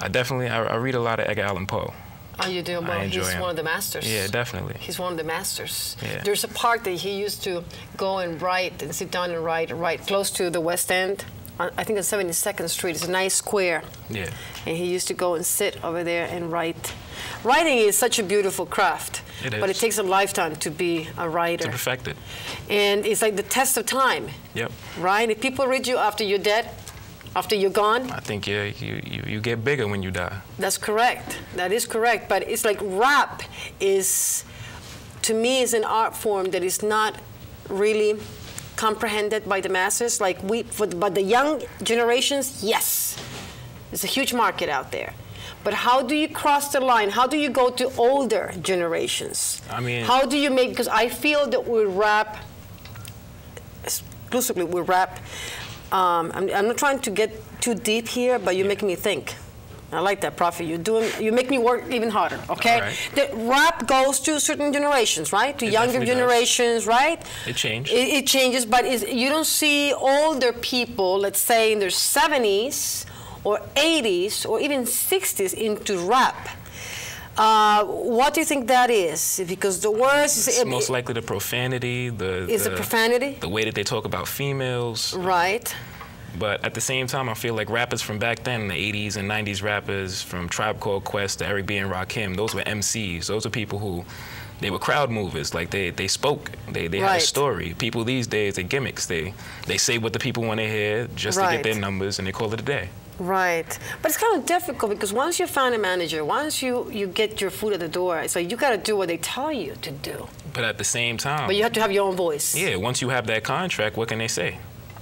I read a lot of Edgar Allan Poe. Oh, you do? Well, he's one of the masters. Yeah, definitely. He's one of the masters. Yeah. There's a park that he used to go and write and sit down and write close to the West End. I think on 72nd Street. It's a nice square. Yeah. And he used to go and sit over there and write. Writing is such a beautiful craft. It is. But it takes a lifetime to be a writer. To perfect it. And it's like the test of time. Yep. Right? If people read you after you're dead, after you're gone. I think you get bigger when you die. That's correct. That is correct. But it's like rap is, to me, is an art form that is not really comprehended by the masses. Like but the young generations, yes, there's a huge market out there. But how do you cross the line? How do you go to older generations? I mean, how do you make? Because I feel that we rap exclusively. We rap. I'm not trying to get too deep here, but you're making me think. I like that, Prophet. You make me work even harder, okay? Right. The rap goes to certain generations, right? To younger generations, right? It changes. It changes, but you don't see older people, let's say in their 70s or 80s or even 60s into rap. What do you think that is? Because the words... It's most likely the profanity, the profanity? The way that they talk about females. Right. But at the same time, I feel like rappers from back then, the 80s and 90s rappers, from Tribe Called Quest to Eric B. and Rakim, those were MCs. Those are people who, they were crowd movers. Like, they spoke. They had a story. People these days, they gimmicks. They say what the people want to hear just to get their numbers, and they call it a day. Right. But it's kind of difficult because once you find a manager, once you get your foot at the door, it's like you got to do what they tell you to do. But at the same time... But you have to have your own voice. Yeah, once you have that contract, what can they say?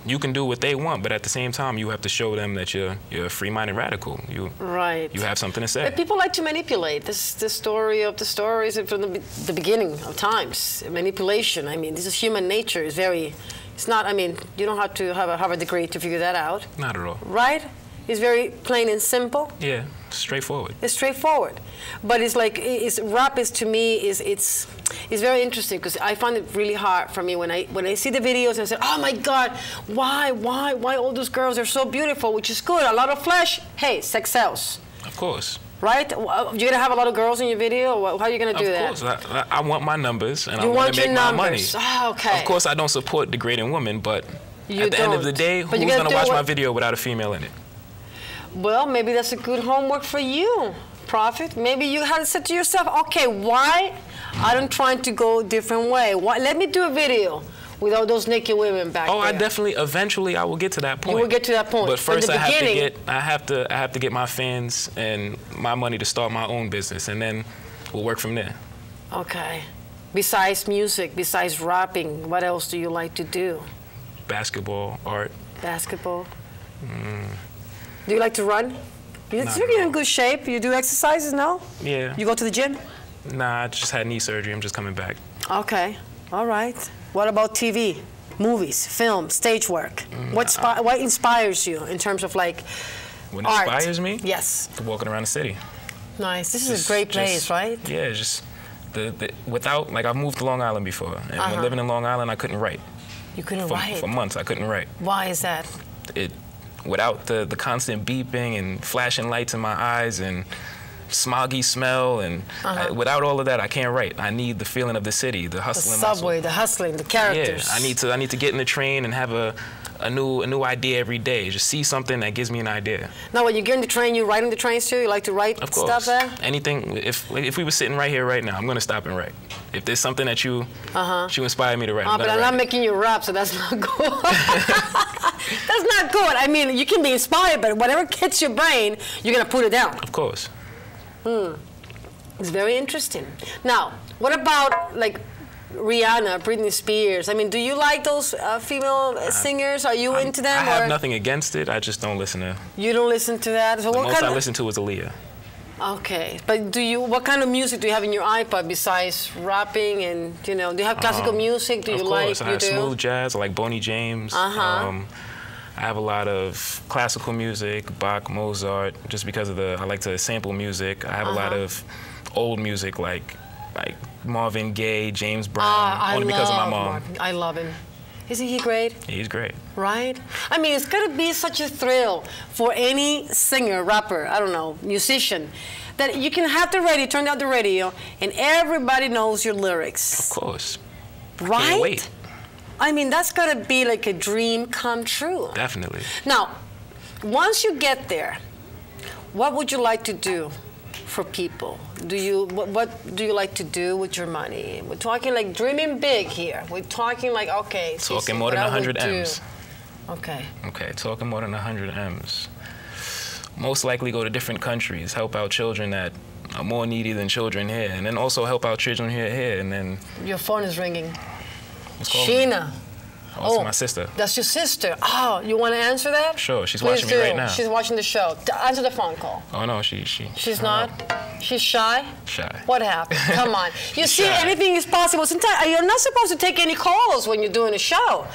You can do what they want, but at the same time, you have to show them that you're a free-minded radical. You have something to say. But people like to manipulate. This the story of the stories from the beginning of times. Manipulation. I mean, this is human nature. It's not. I mean, you don't have to have a Harvard degree to figure that out. Not at all. Right? It's very plain and simple. Yeah, straightforward. It's straightforward, but it's like rap is to me it's very interesting because I find it really hard for me when I see the videos and I say, oh my God, why all those girls are so beautiful, which is good, a lot of flesh. Hey, sex sells. Of course. Right? You're gonna have a lot of girls in your video. Or how are you gonna do that? Of course, I want my numbers and I want to make my money. Oh, okay. Of course, I don't support degrading women, but at the end of the day, who's gonna watch my video without a female in it? Well, maybe that's a good homework for you, Prophet. Maybe you had to say to yourself, okay, why I'm trying to go a different way? Let me do a video with all those naked women back there. I definitely, eventually I will get to that point. You will get to that point. But first I have to get my fans and my money to start my own business, and then we'll work from there. Okay. Besides music, besides rapping, what else do you like to do? Basketball, art. Basketball? Do you like to run? You're in good shape. You do exercises now? Yeah. You go to the gym? Nah, I just had knee surgery. I'm just coming back. Okay. All right. What about TV, movies, film, stage work? What inspires you in terms of like what art? Inspires me? Yes. Walking around the city. Nice. This is a great place, right? Yeah, just without, like, I've moved to Long Island before, and when living in Long Island, I couldn't write. You couldn't write? For months, I couldn't write. Why is that? Without the constant beeping and flashing lights in my eyes and smoggy smell, and without all of that, I can't write. I need the feeling of the city, the hustling. The subway, the hustling, the characters. Yeah, I need to get in the train and have a new idea every day. Just see something that gives me an idea. Now, when you get in the train, you write in the trains too? You like to write stuff there? Anything. If we were sitting right here right now, I'm going to stop and write. If there's something that you inspired me to write, but I'm not making you rap, so that's not good. That's not good. I mean, you can be inspired, but whatever hits your brain, you're going to put it down. Of course. It's very interesting. Now, what about like Rihanna, Britney Spears? I mean, do you like those female singers? Are you into them? I have nothing against it. I just don't listen to. You don't listen to that? So the most I listen to is Aaliyah. Okay, but what kind of music do you have in your iPod besides rapping and, do you have classical music? Do you like? Of course, I have smooth jazz. I like Boney James. I have a lot of classical music, Bach, Mozart, just because of I like to sample music. I have a lot of old music like Marvin Gaye, James Brown, only because of my mom. I love him. Isn't he great? He's great. Right? I mean, it's got to be such a thrill for any singer, rapper, I don't know, musician, that you can have the radio, turn out the radio, and everybody knows your lyrics. Of course. Right? Can't wait. I mean, that's got to be like a dream come true. Definitely. Now, once you get there, what would you like to do for people? What do you like to do with your money? We're talking like dreaming big here. We're talking like, okay. Talking Sissy, more than what I would 100 M's. do. Okay. Okay, talking more than 100 M's. Most likely go to different countries, help out children that are more needy than children here, and then also help out children here, and then... Your phone is ringing. What's called? Sheena. Oh, it's my sister. That's your sister. Oh, you want to answer that? Sure, she's Please watching me right now. She's watching the show. Answer the phone call. Oh, no, She's not? She's shy? Shy. What happened? Come on. You see, Shy. anything is possible. Sometimes you're not supposed to take any calls when you're doing a show.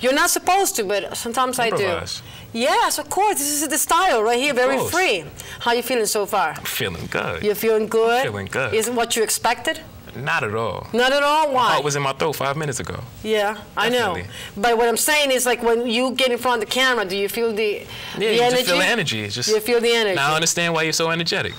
You're not supposed to, but sometimes Improvise. I do. Yes, of course. This is the style right here, very course. free. How you feeling so far? I'm feeling good. You're feeling good? I'm feeling good. Isn't what you expected? Not at all. Not at all? My Why? heart was in my throat 5 minutes ago. Yeah, I know. Definitely. But what I'm saying is, like, when you get in front of the camera, do you feel the Yeah, the you energy? just feel the energy. It's just, You feel the energy. now I understand why you're so energetic.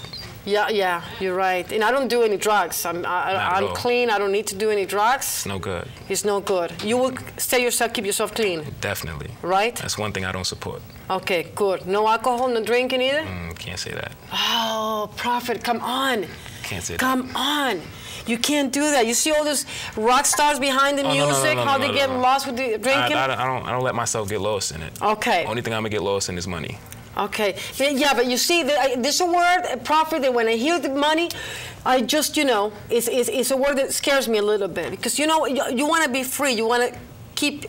Yeah, you're right. And I don't do any drugs. I'm all. clean. I don't need to do any drugs. It's no good. It's no good. You will keep yourself clean, Definitely. right? That's one thing I don't support. Okay, good. No alcohol, no drinking either? Can't say that. Oh, Prophet, come on. Can't say that. Come on. You can't do that. You see all those rock stars behind the Oh, no, music, how they get lost with the drinking? I don't let myself get lost in it. Okay. Only thing I'm gonna get lost in is money. Okay. Yeah, but you see, there's a word, Prophet, that when I hear the money, I just, it's a word that scares me a little bit. Because, you want to be free. You want to keep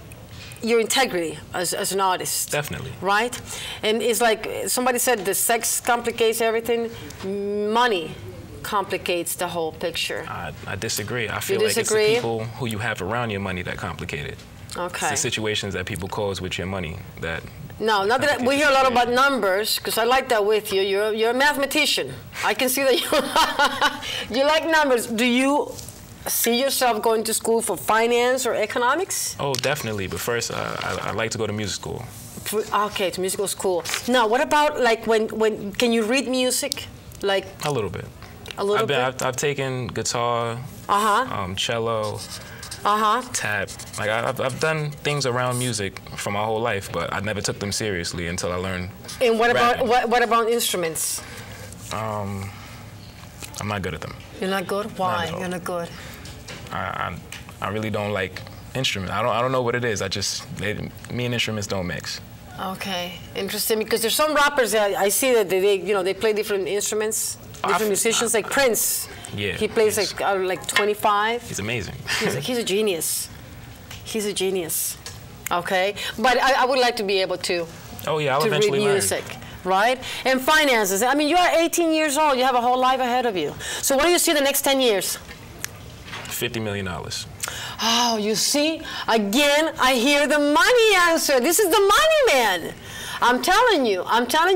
your integrity as an artist. Definitely. Right? And it's like somebody said, the sex complicates everything. Money complicates the whole picture. I disagree. I feel like it's the people who you have around your money that complicate it. Okay. It's the situations that people cause with your money that... No, not that we hear a lot about numbers, because I like that with you. You're a mathematician. I can see that you like numbers. Do you see yourself going to school for finance or economics? Oh, definitely. But first, I'd like to go to music school. Okay, to musical school. Now, what about like when can you read music? Like a little bit. A little bit. I've taken guitar, cello, tap. Like I've done things around music for my whole life, but I never took them seriously until I learned. And what rapping. about what about instruments? I'm not good at them. You're not good? Why? Not at all. You're not good. I really don't like instruments. I don't know what it is. Me and instruments don't mix. Okay, interesting. Because there's some rappers that I see that they play different instruments, different musicians, like Prince. Yeah. He plays like 25. He's amazing. He's a genius. He's a genius. Okay, but I would like to be able to. Oh yeah, I'll to eventually read music. Right? And finances. I mean, you are 18 years old. You have a whole life ahead of you. So what do you see the next 10 years? $50 million. Oh, you see? Again, I hear the money answer. This is the money man. I'm telling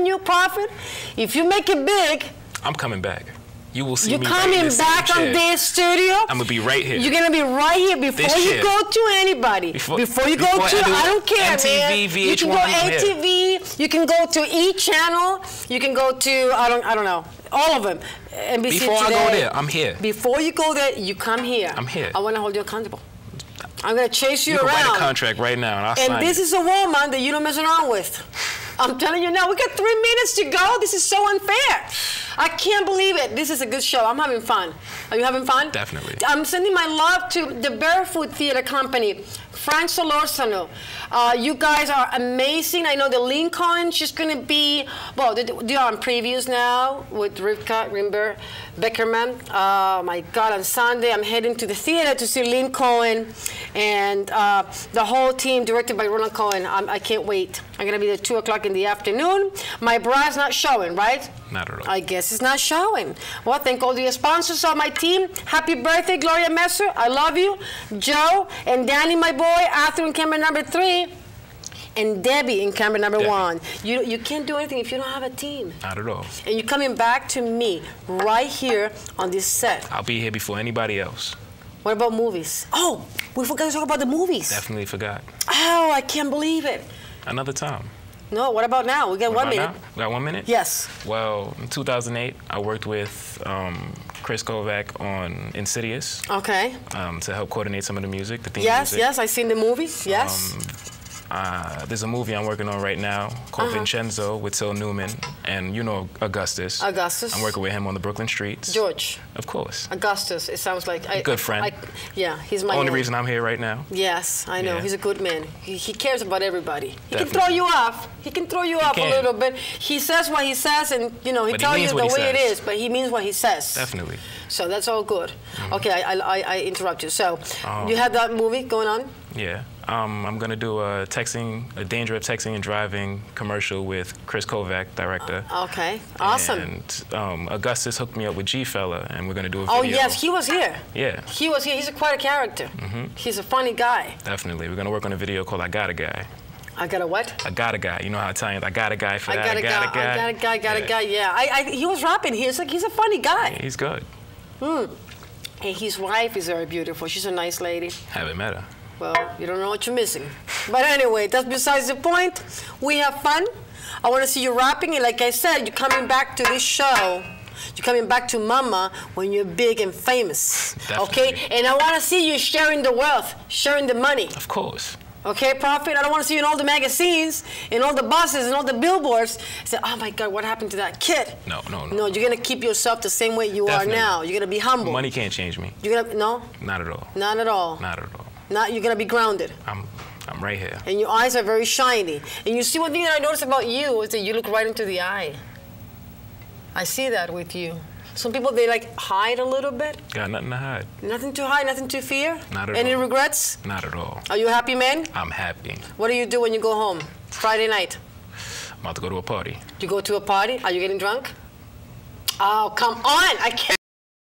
you, Prophet, if you make it big... I'm coming back. You will see You're me coming back on this studio. I'm going to be right here. You're going to be right here before you go to anybody. Before you go to, I don't care, MTV, man. VH1, you can go ATV, you can go to E! Channel, you can go to, I don't know, all of them. NBC Before Today. I go there, I'm here. Before you go there, you come here. I'm here. I want to hold you accountable. I'm going to chase you can around. Write a contract right now, and I'll sign And this is a woman that you don't mess around with. I'm telling you now, we got 3 minutes to go. This is so unfair. I can't believe it. This is a good show. I'm having fun. Are you having fun? Definitely. I'm sending my love to the Barefoot Theater Company, Frank Solorzano. You guys are amazing. I know the Lincoln, she's going to be, well, they're on previews now with Rivka Rimber Beckerman. Oh, my God, on Sunday, I'm heading to the theater to see Lincoln and the whole team directed by Ronald Cohen. I can't wait. I'm going to be there 2 o'clock in the afternoon. My bride's not showing, right? Not at all. I guess it's not showing. Well, thank all the sponsors of my team. Happy birthday, Gloria Messer. I love you. Joe and Danny, my boy. Arthur in camera number 3. And Debbie in camera number 1. You can't do anything if you don't have a team. Not at all. And you're coming back to me right here on this set. I'll be here before anybody else. What about movies? Oh, we forgot to talk about the movies. Definitely forgot. Wow, I can't believe it. Another time. No, what about now? We got What 1 about minute. now? We got 1 minute? Yes. Well, in 2008, I worked with Chris Kovac on Insidious Okay. to help coordinate some of the music, the theme Yes, music. yes, I seen the movie. Yes. There's a movie I'm working on right now called Vincenzo with Till Newman, and you know Augustus. Augustus. I'm working with him on the Brooklyn streets. George. Of course. Augustus. It sounds like Good friend. Yeah, he's my Only reason I'm here right now. Yes, I know. Yeah. He's a good man. He cares about everybody. He can Definitely. throw you off. He can throw you off a can. little bit. He says what he says, and you know he But he tells you means the what he way it says. is. But he means what he says. Definitely. So that's all good. Okay, I interrupt you. So you had that movie going on. Yeah. I'm gonna do a danger of texting and driving commercial with Chris Kovac, director. Okay, awesome. And Augustus hooked me up with G-Fella, and we're gonna do a video. Oh yes, he was here. Yeah. He was here. He's quite a character. He's a funny guy. Definitely. We're gonna work on a video called I Got a Guy. I got a what? I got a guy. You know how Italians, I got a guy for that. I got a guy. Yeah, he was rapping here. It's like he's a funny guy. He's good. And his wife is very beautiful. She's a nice lady. Haven't met her. Well, you don't know what you're missing. But anyway, that's besides the point. We have fun. I want to see you rapping. And like I said, you're coming back to this show. You're coming back to Mama when you're big and famous. Definitely. Okay? And I want to see you sharing the wealth, sharing the money. Of course. Okay, Prophet? I don't want to see you in all the magazines, in all the buses, and all the billboards. Say, oh my God, what happened to that kid? No. No, you're going to keep yourself the same way you Definitely. are now. You're going to be humble. Money can't change me. You're gonna, no? Not at all. Not at all. Not at all. You're going to be grounded. I'm right here. And your eyes are very shiny. And you see, one thing that I notice about you is that you look right into the eye. I see that with you. Some people, they like hide a little bit. Got nothing to hide. Nothing to hide, nothing to fear. Not at Any all. regrets? Not at all. Are you a happy man? I'm happy. What do you do when you go home? Friday night. I'm about to go to a party. You go to a party? Are you getting drunk? Oh, come on. I can't.